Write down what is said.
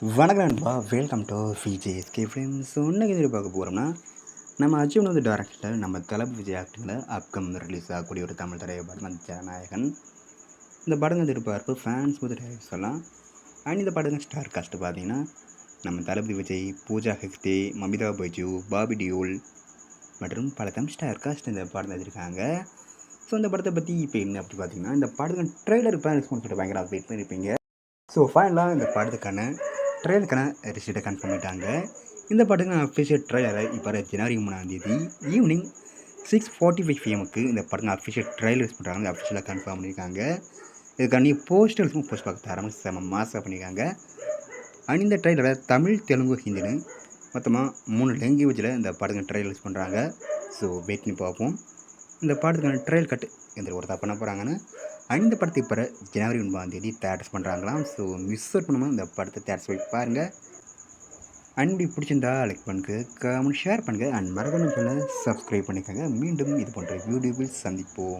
வணக்கம் நண்பா, welcome to VJSK films. இன்னைக்கு எதில் பார்க்க போகிறோம்னா, நம்ம அர்ஜுன் வந்து டேரக்டரில் நம்ம தளபதி விஜய் ஆக்டிங்கில் அப்கமிங் ரிலீஸ் ஆகக்கூடிய ஒரு தமிழ் திரைப்படம் வந்து ஜனநாயகன். இந்த படம் வந்து எதிர்பார்ப்பு ஃபேன்ஸ் வந்து சொல்லலாம். அண்ட் இந்த படத்தின் ஸ்டார் காஸ்ட் பார்த்தீங்கன்னா, நம்ம தளபதி விஜய், பூஜா ஹெக்டே, மமிதா பைஜு, பாபி டியோல் மற்றும் பல ஸ்டார் காஸ்ட் இந்த படம் எழுதியிருக்காங்க. ஸோ இந்த படத்தை பற்றி இப்போ என்ன அப்படி பார்த்தீங்கன்னா, இந்த படத்துக்கு ட்ரெய்லர் பிளான் சொல்லிட்டு பயங்கர வெயிட் பண்ணியிருப்பீங்க. ஸோ ஃபைனலாக இந்த படத்துக்கான ட்ரெயிலுக்கான ரிசீட்டை கன்ஃபார்ம் பண்ணிட்டாங்க. இந்த படத்துக்கான அஃபிஷியல் ட்ரெய்லரை இப்போ ஜனவரி 3 ஈவினிங் 6:45 PM இந்த படத்துக்கு அஃபிஷியல் ட்ரெய்லர் ரிலீஸ் பண்ணுறாங்க. அஃபிஷியலாக கன்ஃபார்ம் பண்ணியிருக்காங்க. இதுக்கான போஸ்டர்ஸும் போஸ்ட் பார்க்க தரமாக செம மாசாக பண்ணியிருக்காங்க. அண்ட் இந்த ட்ரெய்லரை தமிழ், தெலுங்கு, ஹிந்தின்னு மொத்தமாக 3 லாங்குவேஜில் இந்த படத்துக்கு ட்ரெய்லர் ரிலீஸ் பண்ணுறாங்க. ஸோ வெயிட் பண்ணி பார்ப்போம் இந்த படத்துக்கான ட்ரெயில் கட்டு எந்த ஒரு பண்ண போகிறாங்கன்னு. அந்த படத்தை இப்போ ஜனவரி 9 தேட்டர்ஸ் பண்ணுறாங்களாம். ஸோ மிஸ் அவுட் பண்ணாமல் இந்த படத்தை தேட்டர்ஸ் போய் பாருங்கள். அண்ட் பிடிச்சிருந்தா லைக் பண்ணுங்கள், கமெண்ட் ஷேர் பண்ணுங்கள். அண்ட் மறக்காம சேனலை சப்ஸ்கிரைப் பண்ணிக்கோங்க. மீண்டும் இது போன்ற வீடியோவில் சந்திப்போம்.